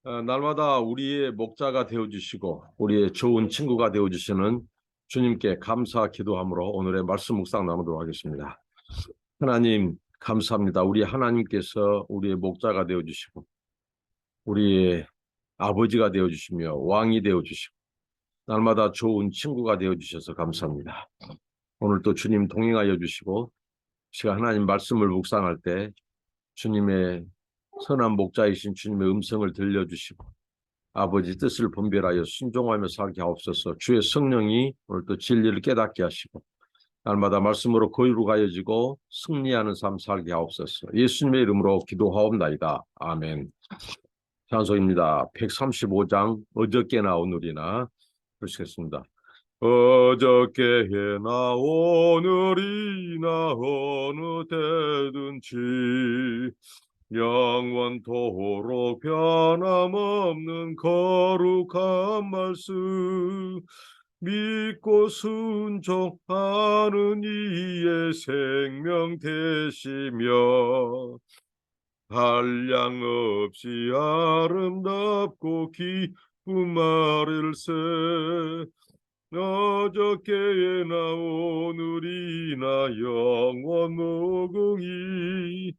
날마다 우리의 목자가 되어주시고 우리의 좋은 친구가 되어주시는 주님께 감사 기도함으로 오늘의 말씀 묵상 나누도록 하겠습니다. 하나님 감사합니다. 우리 하나님께서 우리의 목자가 되어주시고 우리의 아버지가 되어주시며 왕이 되어주시고 날마다 좋은 친구가 되어주셔서 감사합니다. 오늘 또 주님 동행하여 주시고 제가 하나님 말씀을 묵상할 때 주님의 선한 목자이신 주님의 음성을 들려주시고 아버지 뜻을 분별하여 순종하며 살게 하옵소서. 주의 성령이 오늘 또 진리를 깨닫게 하시고 날마다 말씀으로 거룩하여지고 승리하는 삶 살게 하옵소서. 예수님의 이름으로 기도하옵나이다. 아멘. 찬송입니다. 135장 어저께나 오늘이나 보시겠습니다. 어저께나 오늘이나 어느 때든지 영원토록 변함없는 거룩한 말씀 믿고 순종하는 이의 생명 되시며 한량없이 아름답고 기쁜 말일세 어저께나 오늘이나 영원 무궁히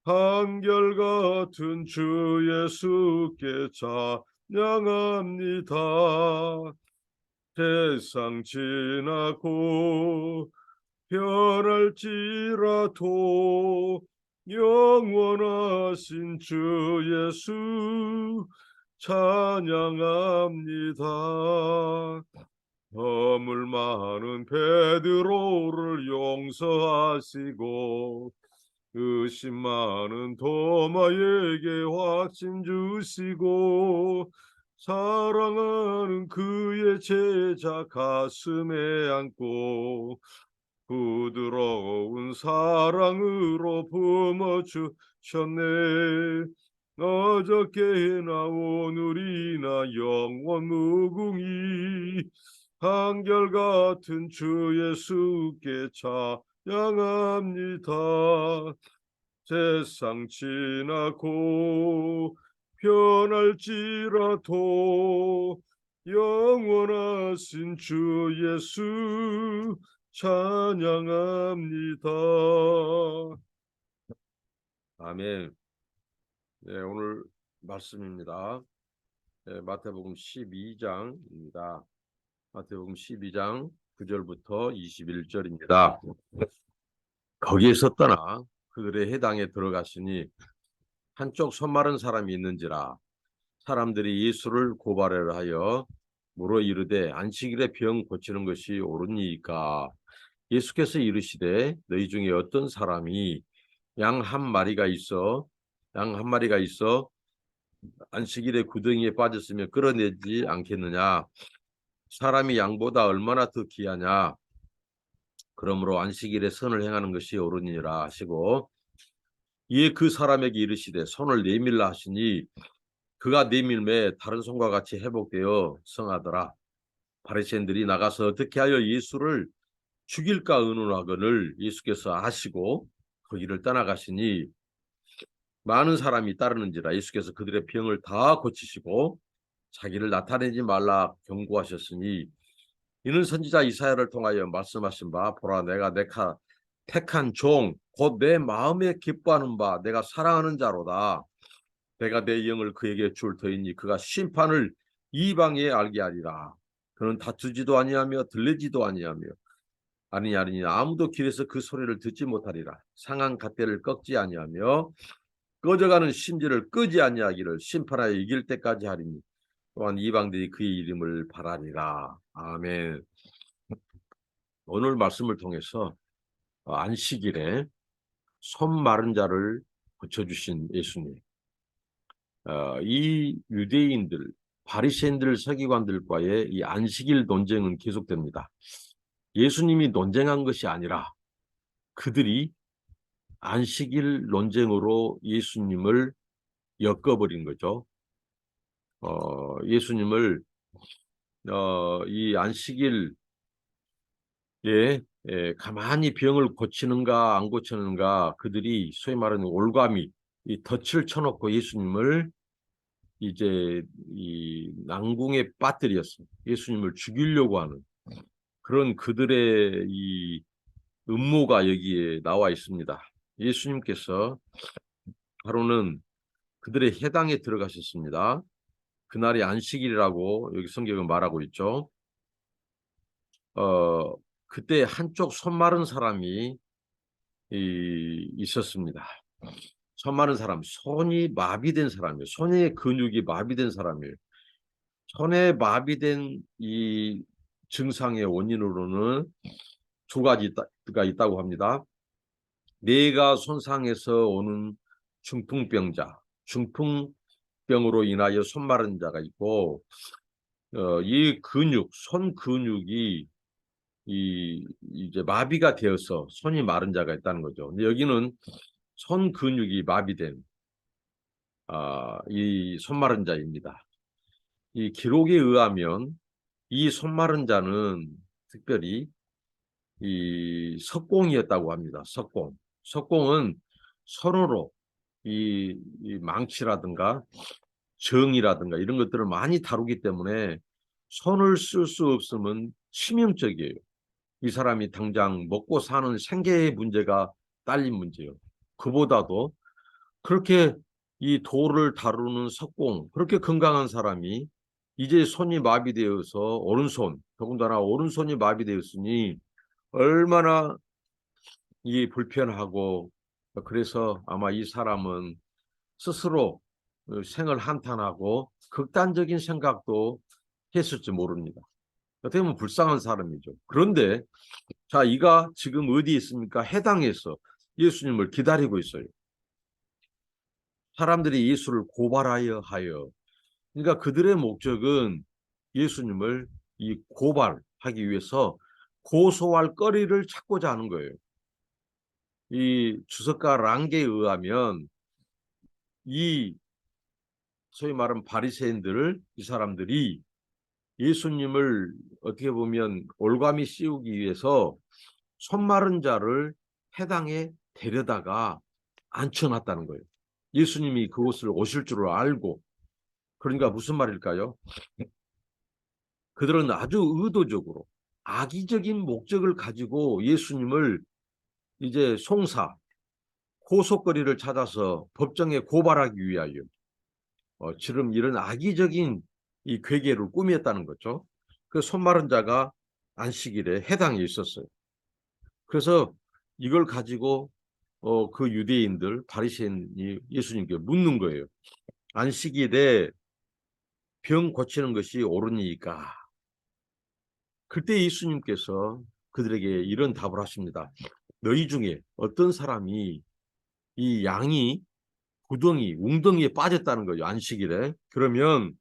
한결같은 주 예수께 찬양합니다. 세상 지나고 변할지라도 영원하신 주 예수 찬양합니다. 허물 많은 베드로를 용서하시고 의심 많은 도마에게 확신 주시고 사랑하는 그의 제자 가슴에 안고 부드러운 사랑으로 품어주셨네. 어저께나 오늘이나 영원 무궁히 한결같은 주 예수께 찬양합니다. 세상 지나고 변할지라도 영원하신 주 예수 찬양합니다. 아멘. 네, 오늘 말씀입니다. 네, 마태복음 12장입니다. 마태복음 12장 9절부터 21절입니다. 거기에서 떠나 그들의 해당에 들어가시니 한쪽 손 마른 사람이 있는지라 사람들이 예수를 고발하려 하여 물어 이르되 안식일에 병 고치는 것이 옳으니까 예수께서 이르시되 너희 중에 어떤 사람이 양 한 마리가 있어 안식일에 구덩이에 빠졌으면 끌어내지 않겠느냐. 사람이 양보다 얼마나 더 귀하냐. 그러므로 안식일에 선을 행하는 것이 옳으니라 하시고 이에 그 사람에게 이르시되 손을 내밀라 하시니 그가 내밀매 다른 손과 같이 회복되어 성하더라. 바리새인들이 나가서 어떻게 하여 예수를 죽일까 의논하거늘 예수께서 아시고 거기를 떠나가시니 많은 사람이 따르는지라. 예수께서 그들의 병을 다 고치시고 자기를 나타내지 말라 경고하셨으니 이는 선지자 이사야를 통하여 말씀하신 바 보라 내가 택한 종 곧 내 마음에 기뻐하는 바 내가 사랑하는 자로다. 내가 내 영을 그에게 줄 터이니 그가 심판을 이방에 알게 하리라. 그는 다투지도 아니하며 들리지도 아니하며 아니하니 아무도 길에서 그 소리를 듣지 못하리라. 상한 갓대를 꺾지 아니하며 꺼져가는 심지를 끄지 아니하기를 심판하여 이길 때까지 하리니 또한 이방들이 그의 이름을 바라리라. 아멘. 오늘 말씀을 통해서 안식일에 손 마른 자를 고쳐주신 예수님. 이 유대인들, 바리새인들, 서기관들과의 이 안식일 논쟁은 계속됩니다. 예수님이 논쟁한 것이 아니라 그들이 안식일 논쟁으로 예수님을 엮어버린 거죠. 예수님을 이 안식일에 가만히 병을 고치는가 안 고치는가 그들이 소위 말하는 올가미 이 덫을 쳐놓고 예수님을 이제 이 난궁에 빠뜨렸어. 예수님을 죽이려고 하는 그런 그들의 이 음모가 여기에 나와 있습니다. 예수님께서 바로는 그들의 해당에 들어가셨습니다. 그날이 안식일이라고 여기 성경은 말하고 있죠. 그때 한쪽 손 마른 사람이 있었습니다. 손 마른 사람, 손이 마비된 사람이에요. 손의 근육이 마비된 사람이에요. 손에 마비된 이 증상의 원인으로는 두 가지가 있다고 합니다. 뇌가 손상해서 오는 중풍병자, 중풍병으로 인하여 손 마른 자가 있고, 이 근육, 손 근육이 이제 마비가 되어서 손이 마른 자가 있다는 거죠. 근데 여기는 손 근육이 마비된 이 손 마른 자입니다. 이 기록에 의하면 이 손 마른 자는 특별히 이 석공이었다고 합니다. 석공. 석공은 손으로 이 망치라든가 정이라든가 이런 것들을 많이 다루기 때문에 손을 쓸 수 없으면 치명적이에요. 이 사람이 당장 먹고 사는 생계의 문제가 딸린 문제예요. 그보다도 그렇게 이 돌을 다루는 석공, 그렇게 건강한 사람이 이제 손이 마비되어서 오른손, 더군다나 오른손이 마비되었으니 얼마나 이 불편하고, 그래서 아마 이 사람은 스스로 생을 한탄하고 극단적인 생각도 했을지 모릅니다. 어떻게 보면 불쌍한 사람이죠. 그런데 자, 이가 지금 어디에 있습니까? 해당에서 예수님을 기다리고 있어요. 사람들이 예수를 고발하여 하여, 그러니까 그들의 목적은 예수님을 이 고발하기 위해서 고소할 거리를 찾고자 하는 거예요. 이 주석가 랑게에 의하면 이 소위 말하는 바리새인들을, 이 사람들이 예수님을 어떻게 보면 올가미 씌우기 위해서 손 마른 자를 해당에 데려다가 앉혀놨다는 거예요. 예수님이 그곳을 오실 줄을 알고. 그러니까 무슨 말일까요? 그들은 아주 의도적으로 악의적인 목적을 가지고 예수님을 이제 송사, 고속거리를 찾아서 법정에 고발하기 위하여 지금 이런 악의적인 이 괴계를 꾸몄다는 거죠. 그 손 마른 자가 안식일에 해당에 있었어요. 그래서 이걸 가지고 그 유대인들, 바리새인이 예수님께 묻는 거예요. 안식일에 병 고치는 것이 옳으니까. 그때 예수님께서 그들에게 이런 답을 하십니다. 너희 중에 어떤 사람이 이 양이 구덩이, 웅덩이에 빠졌다는 거죠. 안식일에. 그러면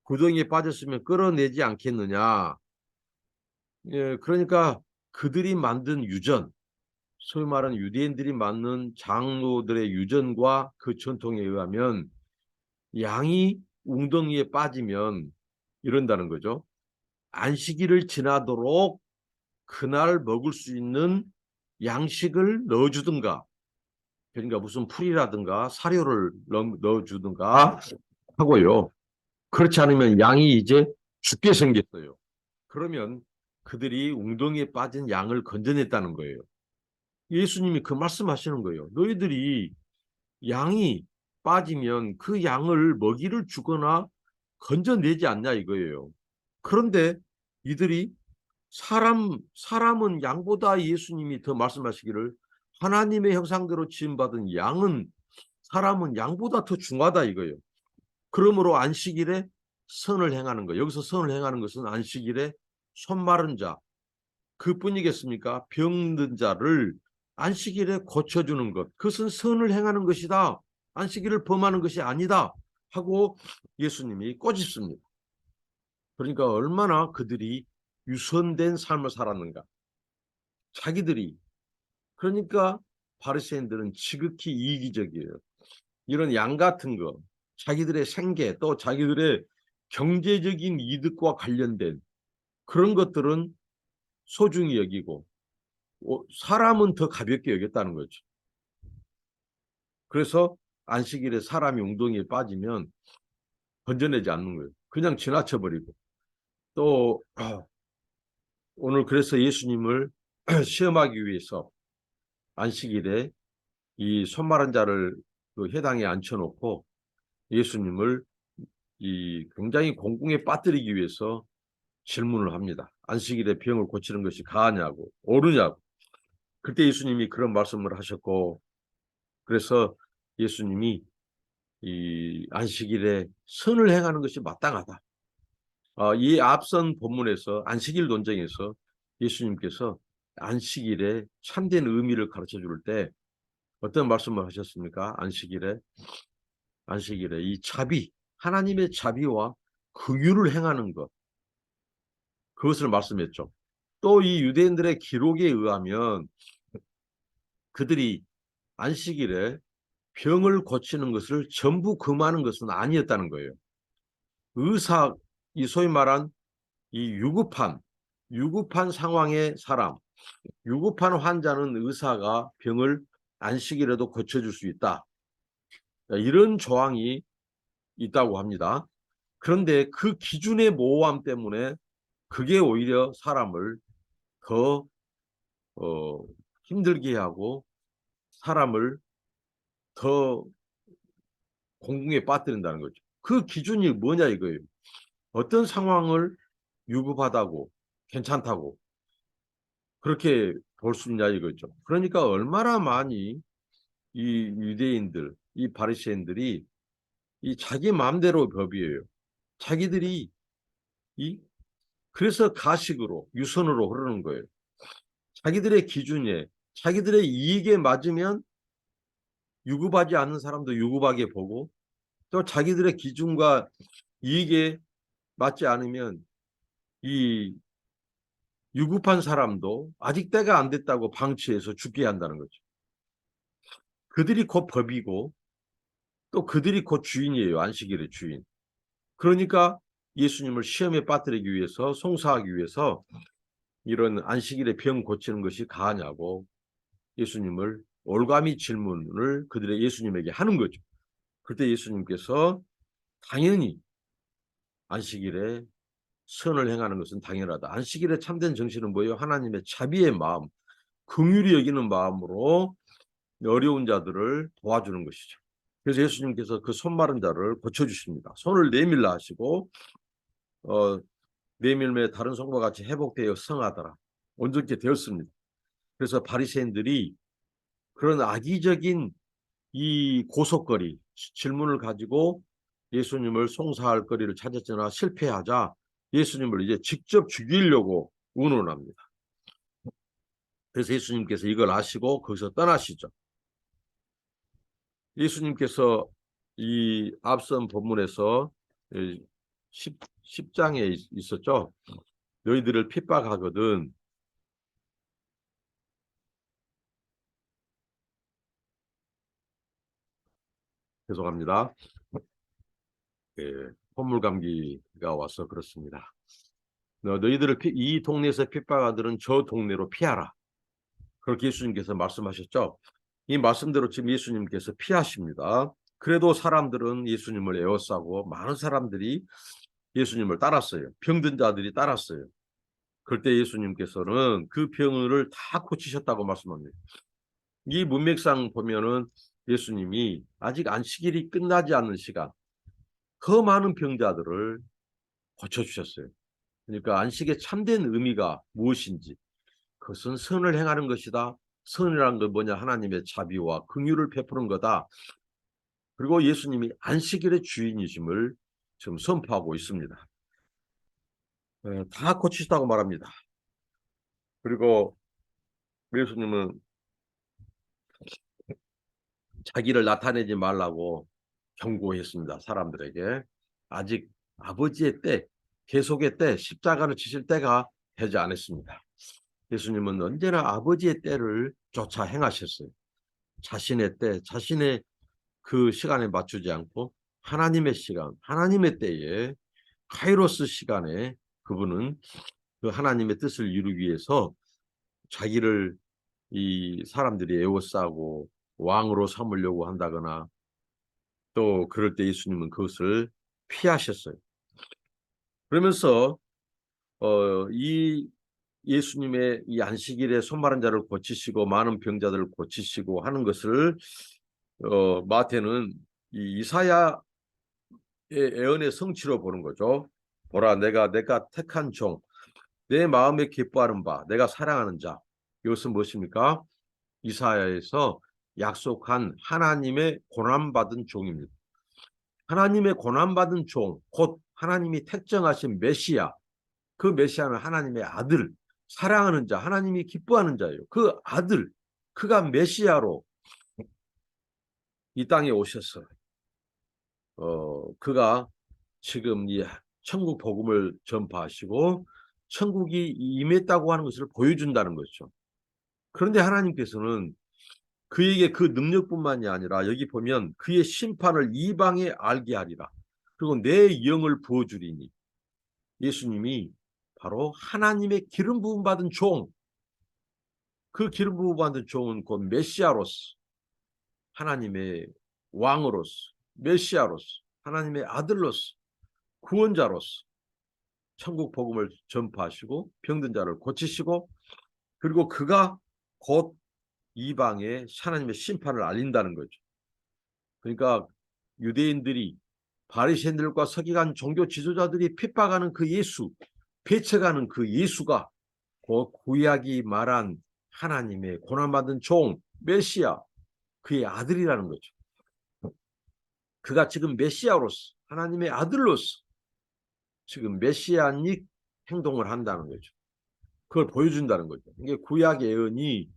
구덩이에 빠졌으면 끌어내지 않겠느냐. 예, 그러니까 그들이 만든 유전, 소위 말하는 유대인들이 만든 장로들의 유전과 그 전통에 의하면 양이 웅덩이에 빠지면 이런다는 거죠. 안식일을 지나도록 그날 먹을 수 있는 양식을 넣어주든가, 그러니까 무슨 풀이라든가 사료를 넣어주든가 하고요. 그렇지 않으면 양이 이제 죽게 생겼어요. 그러면 그들이 웅덩이에 빠진 양을 건져냈다는 거예요. 예수님이 그 말씀하시는 거예요. 너희들이 양이 빠지면 그 양을 먹이를 주거나 건져내지 않냐 이거예요. 그런데 이들이 사람은 양보다, 예수님이 더 말씀하시기를 하나님의 형상대로 지음받은 양은, 사람은 양보다 더 중하다 이거예요. 그러므로 안식일에 선을 행하는 거, 여기서 선을 행하는 것은 안식일에 손 마른 자, 그뿐이겠습니까? 병든 자를 안식일에 고쳐주는 것, 그것은 선을 행하는 것이다. 안식일을 범하는 것이 아니다 하고 예수님이 꼬집습니다. 그러니까 얼마나 그들이 유선된 삶을 살았는가. 자기들이, 그러니까 바리새인들은 지극히 이기적이에요. 이런 양 같은 거, 자기들의 생계, 또 자기들의 경제적인 이득과 관련된 그런 것들은 소중히 여기고 사람은 더 가볍게 여겼다는 거죠. 그래서 안식일에 사람이 웅덩이에 빠지면 건져내지 않는 거예요. 그냥 지나쳐버리고. 또 오늘 그래서 예수님을 시험하기 위해서 안식일에 이 손마른 자를 그 회당에 앉혀놓고 예수님을 이 굉장히 공궁에 빠뜨리기 위해서 질문을 합니다. 안식일에 병을 고치는 것이 가하냐고, 옳으냐고. 그때 예수님이 그런 말씀을 하셨고, 그래서 예수님이 이 안식일에 선을 행하는 것이 마땅하다. 이 앞선 본문에서 안식일 논쟁에서 예수님께서 안식일에 참된 의미를 가르쳐 줄 때 어떤 말씀을 하셨습니까? 안식일에 이 자비, 하나님의 자비와 긍휼을 행하는 것, 그것을 말씀했죠. 또 이 유대인들의 기록에 의하면 그들이 안식일에 병을 고치는 것을 전부 금하는 것은 아니었다는 거예요. 이 소위 말한 이 유급한 상황의 사람, 유급한 환자는 의사가 병을 안식일에도 고쳐줄 수 있다. 이런 조항이 있다고 합니다. 그런데 그 기준의 모호함 때문에 그게 오히려 사람을 더 힘들게 하고 사람을 더 공궁에 빠뜨린다는 거죠. 그 기준이 뭐냐 이거예요. 어떤 상황을 유급하다고 괜찮다고 그렇게 볼 수 있냐 이거죠. 그러니까 얼마나 많이 이 유대인들, 이 바리새인들이 이 자기 마음대로 법이에요. 자기들이 그래서 가식으로 유선으로 흐르는 거예요. 자기들의 기준에 자기들의 이익에 맞으면 유급하지 않는 사람도 유급하게 보고 또 자기들의 기준과 이익에 맞지 않으면 이 유급한 사람도 아직 때가 안 됐다고 방치해서 죽게 한다는 거죠. 그들이 곧 법이고 또 그들이 곧 주인이에요. 안식일의 주인. 그러니까 예수님을 시험에 빠뜨리기 위해서 송사하기 위해서 이런 안식일에 병 고치는 것이 가하냐고 예수님을 올가미 질문을 그들의 예수님에게 하는 거죠. 그때 예수님께서 당연히 안식일에 선을 행하는 것은 당연하다. 안식일에 참된 정신은 뭐예요? 하나님의 자비의 마음, 긍휼히 여기는 마음으로 어려운 자들을 도와주는 것이죠. 그래서 예수님께서 그 손 마른 자를 고쳐주십니다. 손을 내밀라 하시고 내밀매 다른 손과 같이 회복되어 성하더라. 온전케 되었습니다. 그래서 바리새인들이 그런 악의적인 이 고속거리 질문을 가지고 예수님을 송사할 거리를 찾았으나 실패하자 예수님을 이제 직접 죽이려고 운운합니다. 그래서 예수님께서 이걸 아시고 거기서 떠나시죠. 예수님께서 이 앞선 본문에서 10장에 있었죠. 너희들을 핍박하거든 죄송합니다. 콧물 감기가 와서 그렇습니다. 너희들을 이 동네에서 핍박하들은 저 동네로 피하라. 그렇게 예수님께서 말씀하셨죠. 이 말씀대로 지금 예수님께서 피하십니다. 그래도 사람들은 예수님을 에워싸고 많은 사람들이 예수님을 따랐어요. 병든 자들이 따랐어요. 그럴 때 예수님께서는 그 병을 다 고치셨다고 말씀합니다. 이 문맥상 보면은 예수님이 아직 안식일이 끝나지 않는 시간 더 많은 병자들을 고쳐주셨어요. 그러니까 안식의 참된 의미가 무엇인지 그것은 선을 행하는 것이다. 선이라는 건 뭐냐? 하나님의 자비와 긍휼을 베푸는 거다. 그리고 예수님이 안식일의 주인이심을 지금 선포하고 있습니다. 다 고치시다고 말합니다. 그리고 예수님은 자기를 나타내지 말라고 경고했습니다. 사람들에게. 아직 아버지의 때, 계속의 때, 십자가를 지실 때가 되지 않았습니다. 예수님은 언제나 아버지의 때를 쫓아 행하셨어요. 자신의 때, 자신의 그 시간에 맞추지 않고 하나님의 시간, 하나님의 때에 카이로스 시간에 그분은 그 하나님의 뜻을 이루기 위해서 자기를 이 사람들이 에워싸고 왕으로 삼으려고 한다거나 또 그럴 때 예수님은 그것을 피하셨어요. 그러면서 이 예수님의 이 안식일에 손마른 자를 고치시고 많은 병자들을 고치시고 하는 것을 마태는 이 이사야의 예언의 성취로 보는 거죠. 보라, 내가 택한 종, 내 마음에 기뻐하는 바, 내가 사랑하는 자. 이것은 무엇입니까? 이사야에서 약속한 하나님의 고난받은 종입니다. 하나님의 고난받은 종, 곧 하나님이 택정하신 메시아. 그 메시아는 하나님의 아들, 사랑하는 자, 하나님이 기뻐하는 자예요. 그 아들, 그가 메시아로 이 땅에 오셨어요. 그가 지금 이 천국 복음을 전파하시고 천국이 임했다고 하는 것을 보여준다는 것이죠. 그런데 하나님께서는 그에게 그 능력뿐만이 아니라 여기 보면 그의 심판을 이방에 알게 하리라. 그리고 내 영을 부어주리니, 예수님이 바로 하나님의 기름 부음 받은 종, 그 기름 부음 받은 종은 곧 메시아로서, 하나님의 왕으로서, 메시아로서, 하나님의 아들로서, 구원자로서 천국 복음을 전파하시고 병든 자를 고치시고, 그리고 그가 곧 이방에 하나님의 심판을 알린다는 거죠. 그러니까 유대인들이, 바리새인들과 서기관 종교 지도자들이 핍박하는 그 예수, 배척하는 그 예수가 곧 구약이 말한 하나님의 고난받은 종 메시아, 그의 아들이라는 거죠. 그가 지금 메시아로서, 하나님의 아들로서 지금 메시아닉 행동을 한다는 거죠. 그걸 보여준다는 거죠. 이게 구약의 예언이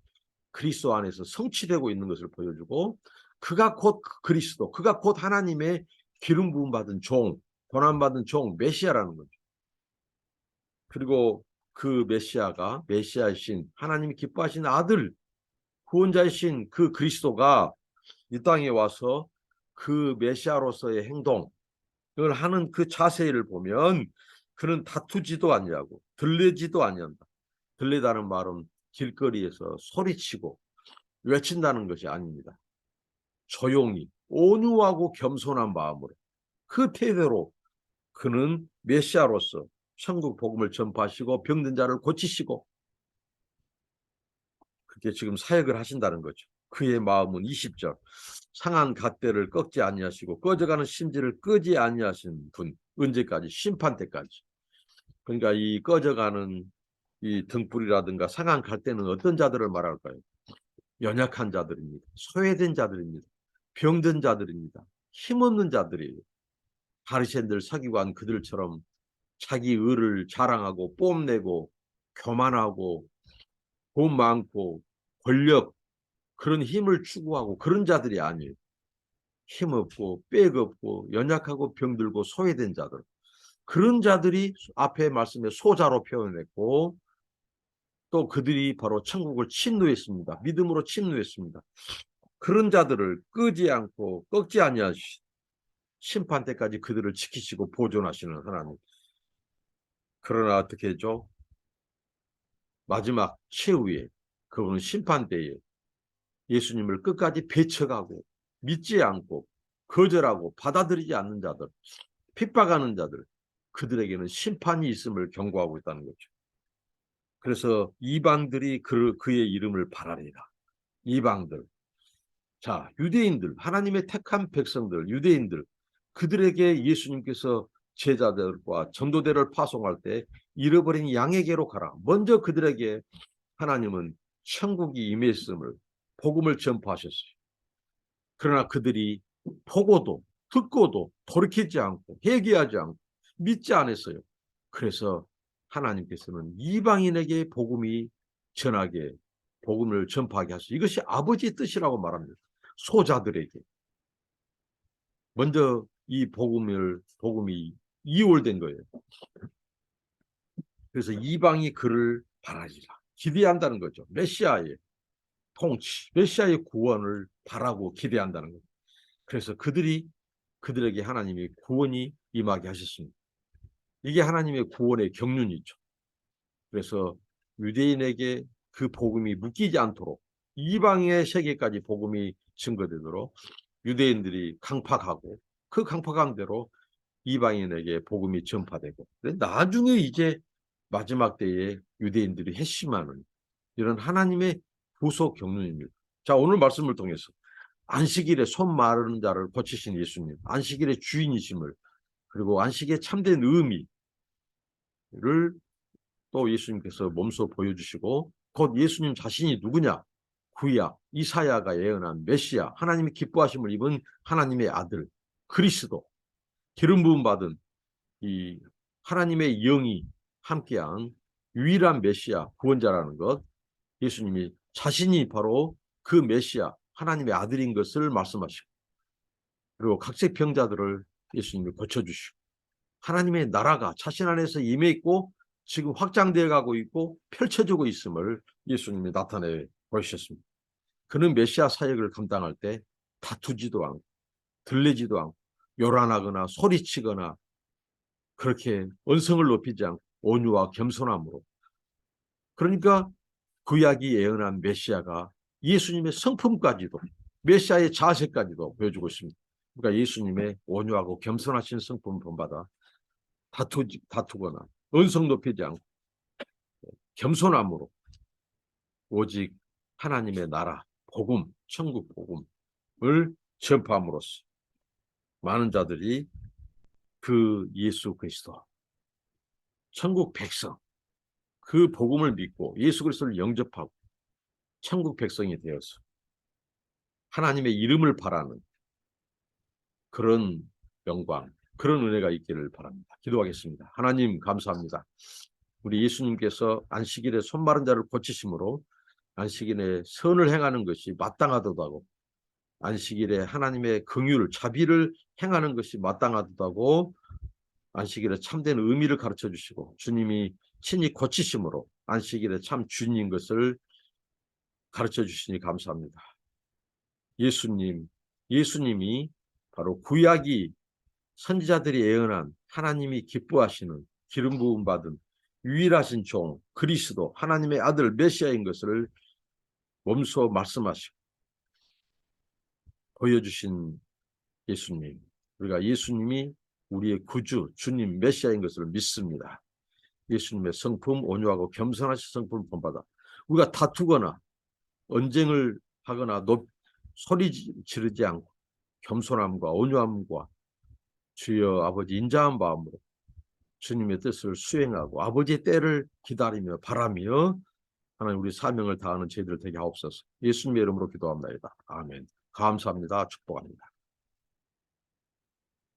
그리스도 안에서 성취되고 있는 것을 보여주고, 그가 곧 그리스도, 그가 곧 하나님의 기름 부음 받은 종, 고난 받은 종 메시아라는 거죠. 그리고 그 메시아가, 메시아이신 하나님이 기뻐하신 아들, 구원자이신 그 그리스도가 이 땅에 와서 그 메시아로서의 행동을 하는 그 자세를 보면 그는 다투지도 아니하고 들리지도 아니한다. 들리다는 말은 길거리에서 소리치고 외친다는 것이 아닙니다. 조용히 온유하고 겸손한 마음으로, 그 태도로 그는 메시아로서 천국 복음을 전파하시고 병든 자를 고치시고 그렇게 지금 사역을 하신다는 거죠. 그의 마음은 20절, 상한 갓대를 꺾지 아니하시고 꺼져가는 심지를 끄지 아니하신 분, 언제까지? 심판 때까지. 그러니까 이 꺼져가는 이 등불이라든가 상한 갓대는 어떤 자들을 말할까요? 연약한 자들입니다. 소외된 자들입니다. 병든 자들입니다. 힘없는 자들이에요. 바리새인들, 서기관 그들처럼 자기 의를 자랑하고 뽐내고 교만하고 돈 많고 권력, 그런 힘을 추구하고 그런 자들이 아니에요. 힘없고 빽없고 연약하고 병들고 소외된 자들, 그런 자들이 앞에 말씀에 소자로 표현했고, 또 그들이 바로 천국을 침노했습니다. 믿음으로 침노했습니다. 그런 자들을 끄지 않고 꺾지 아니하시, 심판 때까지 그들을 지키시고 보존하시는 하나님. 그러나 어떻게 했죠? 마지막 최후에, 그분은 심판 때에 예수님을 끝까지 배척하고 믿지 않고 거절하고 받아들이지 않는 자들, 핍박하는 자들, 그들에게는 심판이 있음을 경고하고 있다는 거죠. 그래서 이방들이 그의 이름을 바라리라. 이방들. 자, 유대인들, 하나님의 택한 백성들, 유대인들, 그들에게 예수님께서 제자들과 전도대를 파송할 때 잃어버린 양에게로 가라. 먼저 그들에게 하나님은 천국이 임했음을, 복음을 전파하셨어요. 그러나 그들이 보고도 듣고도 돌이키지 않고 회개하지 않고 믿지 않았어요. 그래서 하나님께서는 이방인에게 복음이 전하게, 복음을 전파하게 하시고, 이것이 아버지의 뜻이라고 말합니다. 소자들에게 먼저 이 복음이 이월된 거예요. 그래서 이방이 그를 바라리라, 기대한다는 거죠. 메시아의 통치, 메시아의 구원을 바라고 기대한다는 거죠. 그래서 그들에게 하나님이 구원이 임하게 하셨습니다. 이게 하나님의 구원의 경륜이죠. 그래서 유대인에게 그 복음이 묶이지 않도록, 이방의 세계까지 복음이 증거되도록 유대인들이 강팍하고, 그 강팍한 대로 이방인에게 복음이 전파되고, 나중에 이제 마지막 때에 유대인들이 회심하는 이런 하나님의 구속 경륜입니다. 자, 오늘 말씀을 통해서 안식일에 손 마르는 자를 고치신 예수님, 안식일의 주인이심을, 그리고 안식의 참된 의미를 또 예수님께서 몸소 보여주시고, 곧 예수님 자신이 누구냐? 구약 이사야가 예언한 메시아, 하나님이 기뻐하심을 입은 하나님의 아들 그리스도, 기름 부음 받은 이 하나님의 영이 함께한 유일한 메시아 구원자라는 것, 예수님이 자신이 바로 그 메시아 하나님의 아들인 것을 말씀하시고, 그리고 각색 병자들을 예수님이 고쳐주시고, 하나님의 나라가 자신 안에서 임해 있고 지금 확장되어 가고 있고 펼쳐지고 있음을 예수님이 나타내 보이셨습니다. 그는 메시아 사역을 감당할 때 다투지도 않고 들리지도 않고 요란하거나 소리치거나 그렇게 언성을 높이지 않고 온유와 겸손함으로, 그러니까 구약이 예언한 메시아가 예수님의 성품까지도, 메시아의 자세까지도 보여주고 있습니다. 그러니까 예수님의 온유하고 겸손하신 성품을 본받아 다투거나 언성 높이지 않고 겸손함으로 오직 하나님의 나라, 복음, 천국 복음을 전파함으로써 많은 자들이 그 예수 그리스도, 천국 백성, 그 복음을 믿고 예수 그리스도를 영접하고 천국 백성이 되어서 하나님의 이름을 바라는 그런 영광, 그런 은혜가 있기를 바랍니다. 기도하겠습니다. 하나님 감사합니다. 우리 예수님께서 안식일에 손 마른 자를 고치심으로 안식일에 선을 행하는 것이 마땅하다고, 안식일에 하나님의 긍휼, 자비를 행하는 것이 마땅하다고 안식일에 참된 의미를 가르쳐 주시고, 주님이 친히 고치심으로 안식일에 참 주인인 것을 가르쳐 주시니 감사합니다. 예수님이 바로 구약이 선지자들이 예언한 하나님이 기뻐하시는 기름 부음 받은 유일하신 종 그리스도, 하나님의 아들 메시아인 것을 몸소 말씀하시고 보여주신 예수님, 우리가 예수님이 우리의 구주, 주님, 메시아인 것을 믿습니다. 예수님의 성품, 온유하고 겸손하신 성품을 본받아 우리가 다투거나 언쟁을 하거나 소리 지르지 않고 겸손함과 온유함과 주여 아버지 인자한 마음으로 주님의 뜻을 수행하고 아버지의 때를 기다리며 바라며 하나님 우리 사명을 다하는 저희들 되게 하옵소서. 예수님의 이름으로 기도합니다. 아멘. 감사합니다. 축복합니다.